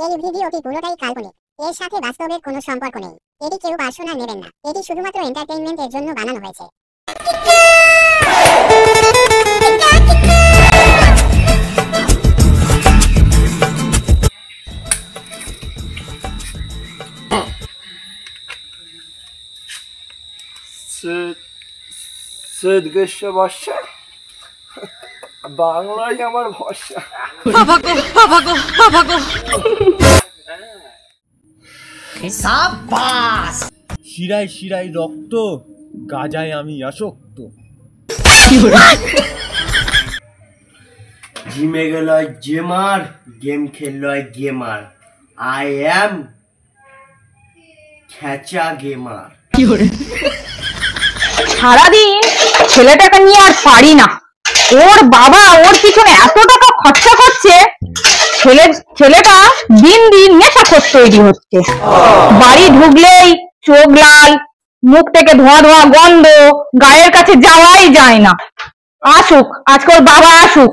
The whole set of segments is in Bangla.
এই ভিডিওটি পুরোটাই কাল্পনিক। এর সাথে বাস্তবের কোনো সম্পর্ক নেই। এটি কেউ পার্সোনাল নেবেন না। এটি শুধুমাত্র এন্টারটেইনমেন্টের জন্য বানানো হয়েছে। বর্ষা বাংলাই আমার ভরসা। শিরায় শিরায় রক্ত, গাজায় আমি আসক্ত। জিমে গেল জেমার, গেম খেলল গেমার। আই এম খেচা গেমার। সারাদিন ছেলেটাকে নিয়ে আর পারি না। ওর বাবা ওর পিছনে এত টাকা খরচা করছে, ছেলেটা দিন দিন নেশাখোর তৈরি হচ্ছে। বাড়ি ঢুকলেই চোখ লাল, মুখ থেকে ধোঁয়া ধোঁয়া গন্ধ, গায়ের কাছে যাওয়াই যায় না। আসুক, আজকে ওর বাবা আসুক।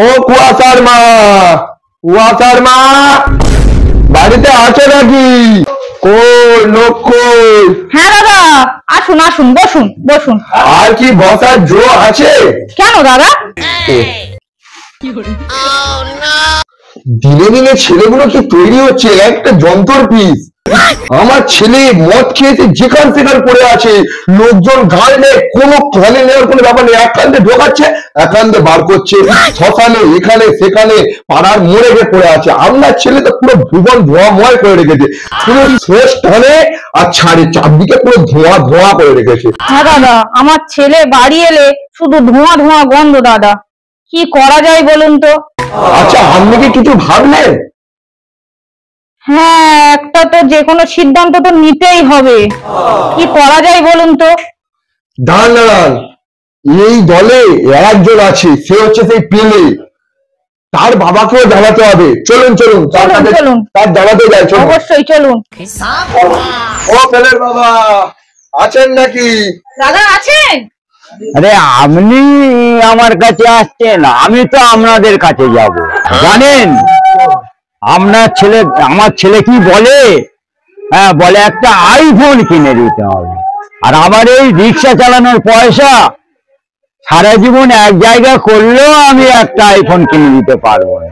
ও কুয়াশার মা, কুয়াশার মা বাড়িতে আছো নাকি? কই লোক কই? হ্যাঁ দাদা, আসুন আসুন, বসুন বসুন। আর কি বসার জো আছে? কেন দাদা? দিনে দিনে ছেলেগুলো কি তৈরি হচ্ছে একটা যন্ত্র পিস। আমার ছেলে মদ খেয়েছে, যেখান সেখান পড়ে আছে, লোকজন গাল নেয়, কোনো গালে নেওয়ার কোনো ব্যাপার নেই। এক কান্দে ঢোকাচ্ছে, এক কান্দে বার করছে, শ্মশানে এখানে সেখানে পাড়ার মোড়ে গিয়ে পড়ে আছে। আপনার ছেলে তো পুরো ভুবন ধোঁয়াময় করে রেখেছে, পুরো শেষ টানে আর ছাড়ে, চারদিকে পুরো ধোঁয়া ধোঁয়া করে রেখেছে। হ্যাঁ দাদা, আমার ছেলে বাড়ি এলে শুধু ধোঁয়া ধোঁয়া গন্ধ। দাদা কি করা যায় বলুন তো? আচ্ছা, আপনি কি কিছু ভাবলেন? হ্যাঁ, একটা তো যে কোনো সিদ্ধান্ত তো নিতেই হবে। কি করা যায় বলুন তো? দাঁড়ান দাঁড়ান, এই দলে একজন আছে, সে হচ্ছে সেই পেলে। তার বাবাকেও জানাতে হবে। চলুন চলুন, তার জানাতে যাই। অবশ্যই চলুন। ও পেলের বাবা আছেন নাকি? দাদা আছেন? আরে আপনি আমার কাছে আসছেন, আমি তো আপনাদের কাছে যাব। জানেন আমার ছেলে কি বলে? হ্যাঁ বলে একটা আইফোন কিনে দিতে হবে। আর আমার এই রিক্সা চালানোর পয়সা সারা জীবন এক জায়গা করলেও আমি একটা আইফোন কিনে দিতে পারবো না।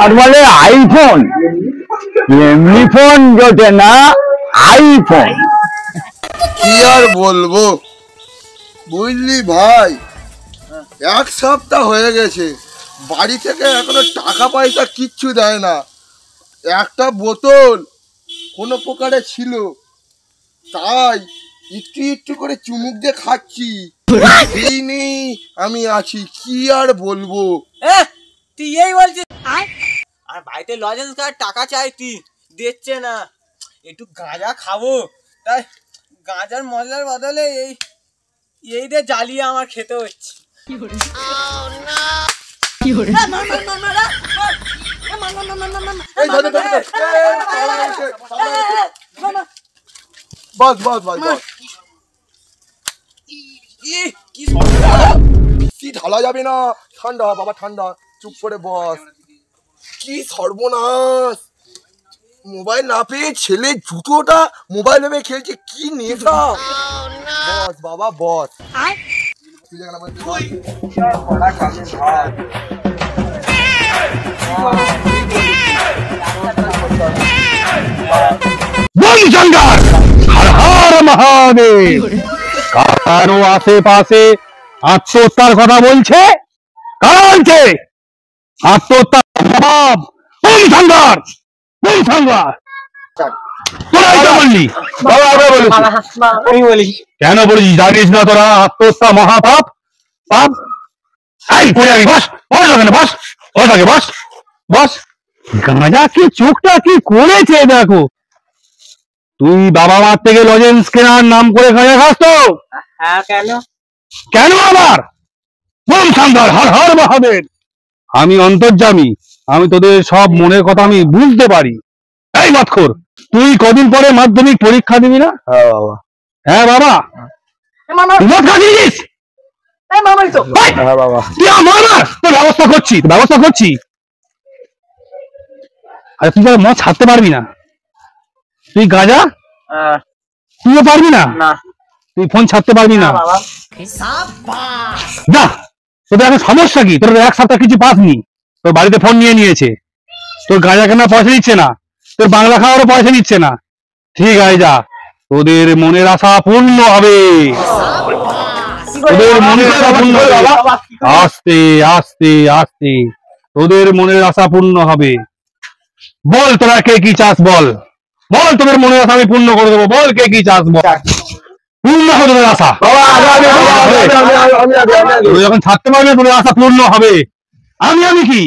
আর বলে আইফোন, এমনি ফোন জোটে না, আইফোন। কি আর বলবো বুঝলি ভাই, এক সপ্তাহ হয়ে গেছে, বাড়ি থেকে এখনো টাকা পয়সা কিচ্ছু দেয় না। একটা বোতল কোনো প্রকারে ছিল, তাই একটু একটু করে চুমুক দিয়ে খাচ্ছি। এই নেই আমি আছি, কি আর বলবো। তুই এই বলছিস? আর বাড়িতে লজেন্স কার্ড টাকা চাইতি, দিচ্ছে না। একটু গাঁজা খাবো, তাই গাঁজার মশলার বদলে এই দিয়ে জ্বালিয়ে আমার খেতে হচ্ছে। বস বস বস বস, কি ঢালা যাবে না, ঠান্ডা বাবা ঠান্ডা, চুপ করে বস। কি সর্বনাশ, মোবাইল না পেয়ে ছেলে জুতোটা মোবাইল ভেবে খেলছে, কি নেশা। বস বাবা বস। কারো আশেপাশে আত্মহত্যার কথা বলছে? কারা বলছে আত্মহত্যার? কেন বলিস? জানিস না তোরা আত্মহত্যা মহাপাপ? পাপ। গাঁজা কি চোখটা কি করেছে দেখো। তুই বাবা মার থেকে লজেন্স কেনার নাম করে গাঁজা খাস তো? হ্যাঁ কেন? কেন আবার? হর হর মহাদেব। আমি অন্তর্যামী, আমি তোদের সব মনের কথা আমি বুঝতে পারি। এই মতখোর, তুই কদিন পরে মাধ্যমিক পরীক্ষা দিবি না? হ্যাঁ বাবা। হ্যাঁ বাবা, মদ খাচ্ছিস? মামাই তো হ্যাঁ বাবা তুই আমার না, তোর ব্যবস্থা করছি, ব্যবস্থা করছি। আরে তুই তাহলে মদ ছাড়তে পারবি না, তুই গাঁজা তুইও পারবি না, না তুই ফোন ছাড়তে পারবি না। বাবা যা, তোদের এখন সমস্যা কি? তোর এক সপ্তাহ কিছু পাসনি, তোর বাড়িতে ফোন নিয়ে নিয়েছে, তোর গাঁজা কেনার পয়সা দিচ্ছে না, তোর বাংলা খাওয়ারও পয়সা দিচ্ছে না। ঠিক আছে যা, তোদের মনের আশা পূর্ণ হবে, তোদের মনের আশা পূর্ণ হবে। আস্তে আস্তে আস্তে তোদের মনের আশা পূর্ণ হবে। বল তোরা কে কি চাস, বল বল, তোদের মনের আশা আমি পূর্ণ করে দেবো। বল কে কি চাস, বল, পূর্ণ হবে তোদের আশা। তুই যখন ছাড়তে পারবি তোদের আশা পূর্ণ হবে। আমি কি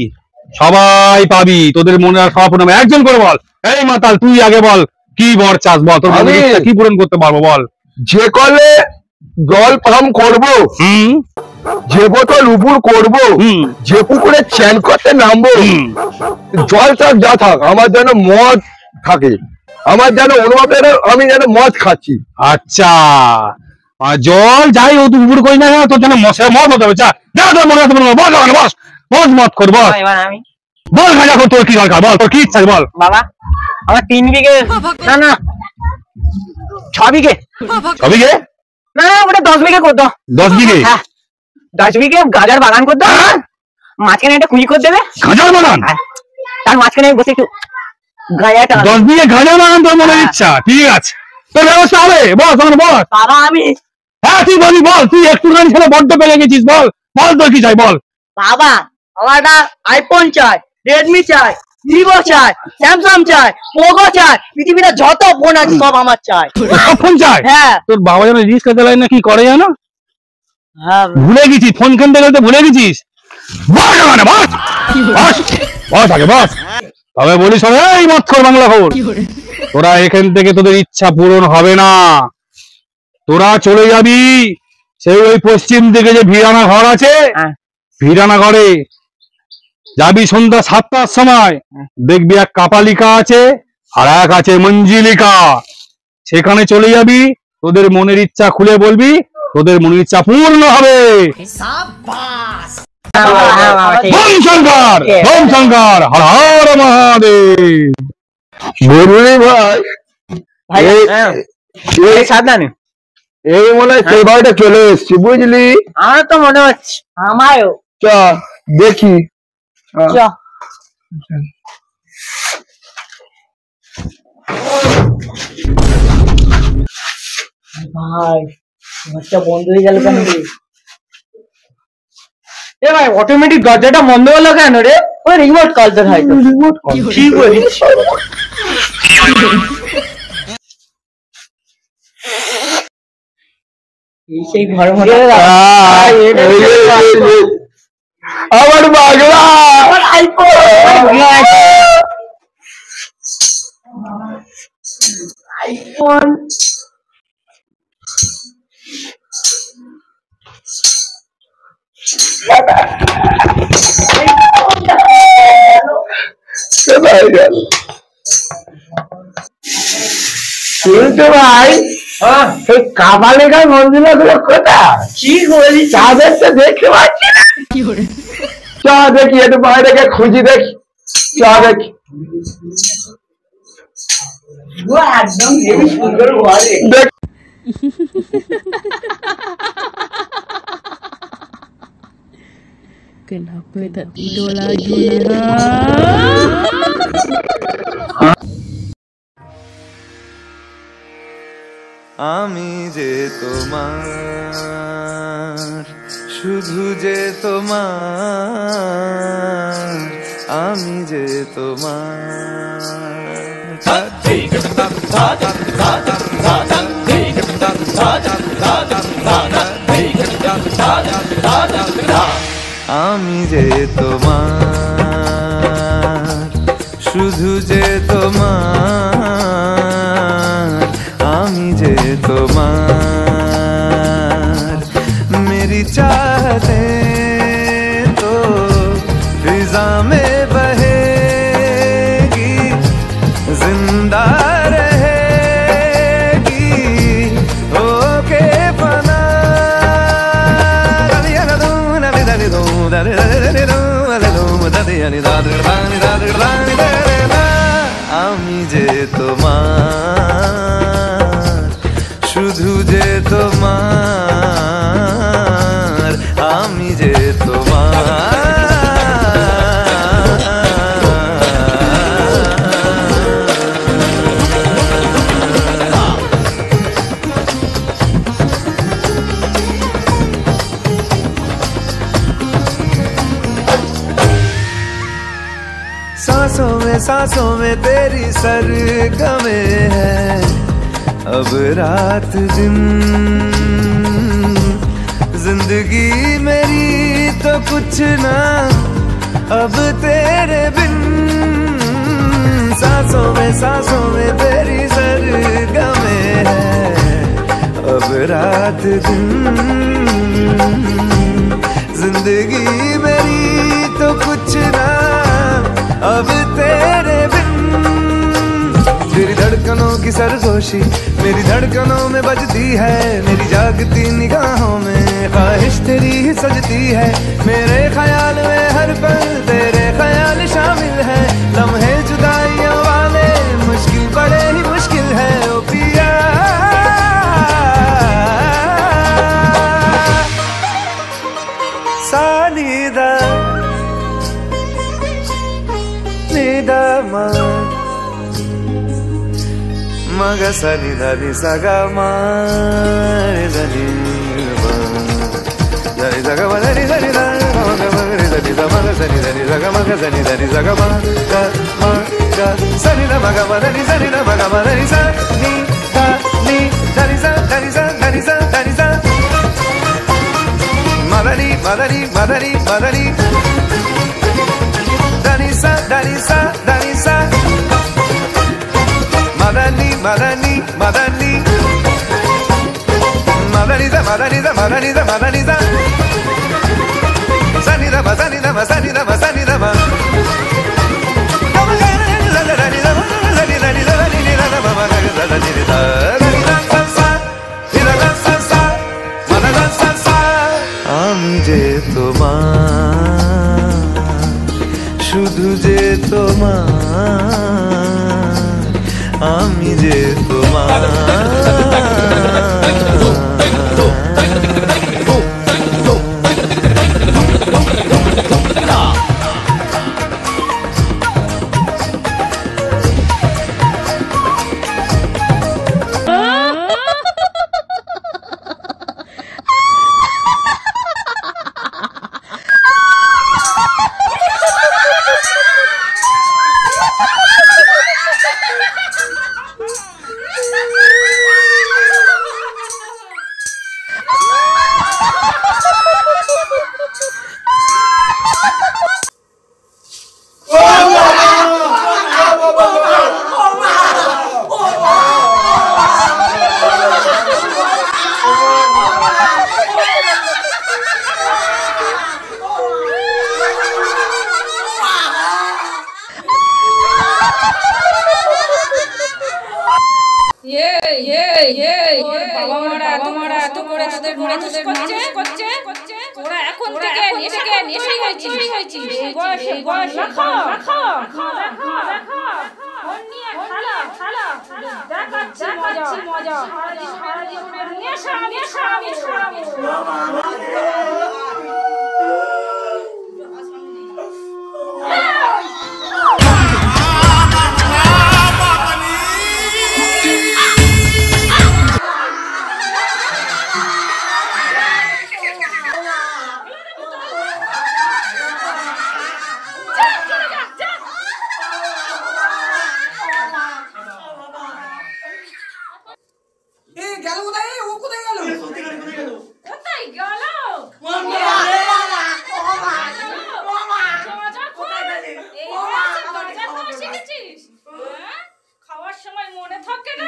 সবাই পাবি, তোদের মনের আশা পূর্ণ হবে। একজন করে বল। এই মাতাল তুই আগে বল, কি বর চাস বল, তোর মনের ইচ্ছা কি পূরণ করতে পারবো বল। যে কলে জল পাম্প করবো, যে বোতল উপর করবো, যে পুকুরে চ্যান করতে নামবো, জল থাক যা থাক, আমার যেন মদ থাকে, আমার যেন অনুভব যেন আমি যেন মদ খাচ্ছি। আচ্ছা, আর জল যাই ও তুই উপর করি না, তোর যেন মদ হতে হবে। যা তোর মনে আছে, বস বস বস, মদ কর, বস এবার আমি বল, গাঁজা কর, তোর কি দরকার বল, তোর কি ইচ্ছা বল। বাবা আমার 3 বিঘে, না 6 বিঘে, সবিকে না ওটা 10 বিঘে করে দাও। 10 বিঘে? হ্যাঁ 10 বিঘে গাজার বাগান করে দাও, মাঝখানে একটা কুঁড়ি করে দেবে। গাঁজার বাগান? তার মাঝখানে বসে একটু গাঁজাটা। 10 বিঘে গাঁজার বাগান তোর মনের ইচ্ছা? ঠিক আছে, তোর ব্যবস্থা হবে, বস আমার বস। বাবা আমি হ্যাঁ তুই বলি, বল, তুই একটুখানি ছেলে বড্ড পেলে গেছিস, বল বল তোর কি চাই বল। বাবা আমার একটা আইফোন চাই, রেডমি চাই, ভিভো চাই, স্যামসাং চাই, পোকো চাই, পৃথিবীতে যত ফোন আছে সব আমার চাই। সব ফোন চাই? হ্যাঁ তোর বাবা যেন রিস্ক চালায় না, কি করে জানো? হ্যাঁ ভুলে গেছিস, ফোন কিনতে গেলে ভুলে গেছিস। বস মানে বস বস বস আগে বস। তবে বলিস এই মৎখর বাংলা খবর, তোরা এখান থেকে তোদের ইচ্ছা পূরণ হবে না। তোরা চলে যাবি সেই ওই পশ্চিম দিকে যে ভিরানা ঘর আছে, ভিরানা ঘরে যাবি সন্ধ্যা 7টার সময়, দেখবি এক কাপালিকা আছে আর এক আছে মঞ্জিলিকা, সেখানে চলে যাবি, তোদের মনের ইচ্ছা খুলে বলবি, তোদের মনের ইচ্ছা পূর্ণ হবে। Bomb Shankar, bomb Shankar, Har Har Mahadev. বললি ভাই, সাবধানে, এই মনে হয় সেই বাড়িটা চলে এসছি, বুঝলি? আমার তো মনে হচ্ছে আমারও। চ দেখি। ভাই ঘরটা বন্ধ হয়ে গেল কেন রে? এ ভাই অটোমেটিক দরজাটা বন্ধ হলো কেন রে? ওই রিমোট কলটা হয়তো। ঠিক বলিস। এই সেই ঘর মধ্যে আমার বাগড়া, আমার আইফোন, আইফোন কিন্তু ভাই সেই কাপালিকার মন্দির গুলো কোথায়? কি বলি তাদের তো দেখতে পাচ্ছি না। চ দেখি, একটু বাইরে গিয়ে খুঁজি দেখি, চ দেখি। একদম হেবি সুন্দর ঘরে। দেখ Kenapa tak tidur lagi? আমি যে তোমার, শুধু যে তোমার, আমি যে তোমার। আমি যে তোমার, শুধু যে তোমার, আমি যে তোমার। मेरी चाहतें तो फिजा में बहेगी, जिंदा रहेगी होके फना। তোমার, শুধু যে তোমার, আমি যে তোমার। सांसों में तेरी सरगमें है, अब रात दिन जिंदगी मेरी तो कुछ ना अब तेरे बिन। सांसों में तेरी सरगमें है, अब रात दिन जिंदगी मेरी तो कुछ ना अब तेरे बिन। तेरी धड़कनों की सरगोशी मेरी धड़कनों में बजती है, मेरी जागती निगाहों में ख्वाहिश तेरी ही सजती है। मेरे ख्याल में हर पल तेरे ख्याल शामिल है, लम्हे जुदाइयों वाले मुश्किल बड़े ही मुश्किल है। ओ पिया सानीदा निदामा maga sani dani saga ma dani ba dani saga ma dani dani dani maga maga dani saga sani dani saga maga sani dani saga ma ga sani da maga ma dani sani da maga ma dani sa ni da ni dani sa dani sa dani sa dani sa madani madani madani madani dani sa dani sa dani sa madani madani madani madani da madani da madani da madani da sani da sani da sani da sani da ma আমি যে তোমার, শুধু যে তোমার, আমি যে তোমার। খাওয়ার সময় মনে থাকে না।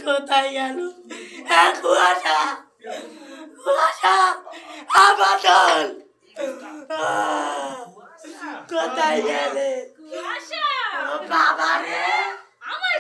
কোথায় গেল? কুয়াশা কুয়াশা আবাদল কোথায় গেলে? কুয়াশা বাবা রে আমার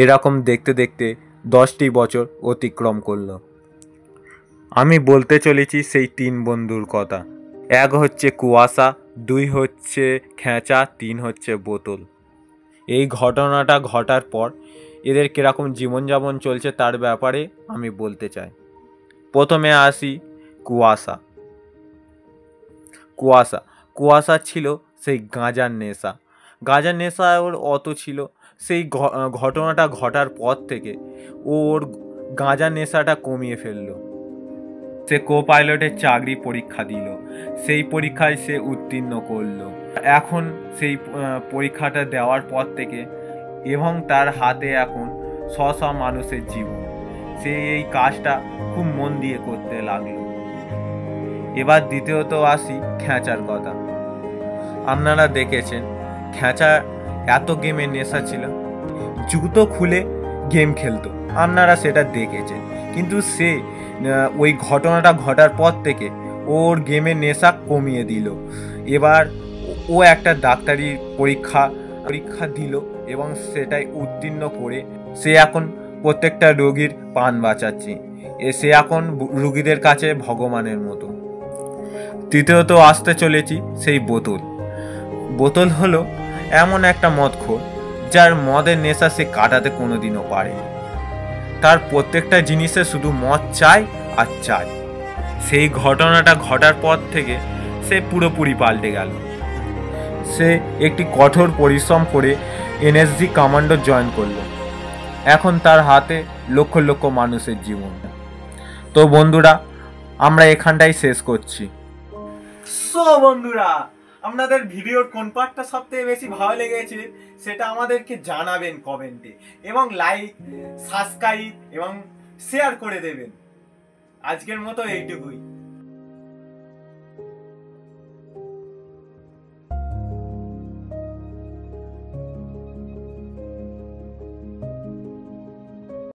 এরকম দেখতে দেখতে 10টি বছর অতিক্রম করল। আমি বলতে চলেছি সেই 3 বন্ধুর কথা। 1 হচ্ছে কুয়াশা, 2 হচ্ছে খেঁচা, 3 হচ্ছে বোতল। এই ঘটনাটা ঘটার পর এদের কীরকম জীবনযাপন চলছে তার ব্যাপারে আমি বলতে চাই। প্রথমে আসি কুয়াশা। কুয়াশা ছিল সেই গাঁজার নেশা। গাঁজার নেশা ওর অত ছিল, সেই ঘটনাটা ঘটার পর থেকে ওর গাঁজার নেশাটা কমিয়ে ফেললো। সে কো পাইলটের চাকরি পরীক্ষা দিল, সেই পরীক্ষায় সে উত্তীর্ণ করলো। এখন সেই পরীক্ষাটা দেওয়ার পর থেকে এবং তার হাতে এখন শ মানুষের জীবন। সে এই কাজটা খুব মন দিয়ে করতে লাগলো। এবার দ্বিতীয়ত আসি খেঁচার কথা। আপনারা দেখেছেন খেঁচা এত গেমের নেশা ছিল, জুতো খুলে গেম খেলতো, আপনারা সেটা দেখেছেন। কিন্তু সে ওই ঘটনাটা ঘটার পর থেকে ওর গেমের নেশা কমিয়ে দিল। এবার ও একটা ডাক্তারি পরীক্ষা দিল এবং সেটাই উত্তীর্ণ করে সে এখন প্রত্যেকটা রোগীর প্রাণ বাঁচাচ্ছে। সে এখন রোগীদের কাছে ভগবানের মতো। তৃতীয়ত আসতে চলেছি সেই বোতল হলো এমন একটা মদখোর যার মদের নেশা সে কাটাতে কোনোদিনও পারেনি। তার প্রত্যেকটা জিনিসে শুধু মদ চাই আর চাই। সেই ঘটনাটা ঘটার পর থেকে সে পুরোপুরি পাল্টে গেল। সে একটি কঠোর পরিশ্রম করে এনএসজি কমান্ডো জয়েন করলো। এখন তার হাতে লক্ষ লক্ষ মানুষের জীবন। তো বন্ধুরা, আমরা এখানটাই শেষ করছি। সো বন্ধুরা, আপনাদের ভিডিওর কোন পার্টটা সবথেকে বেশি ভালো লেগেছে সেটা আমাদেরকে জানাবেন কমেন্টে, এবং লাইক, সাবস্ক্রাইব এবং শেয়ার করে দেবেন। আজকের মতো এইটুকুই।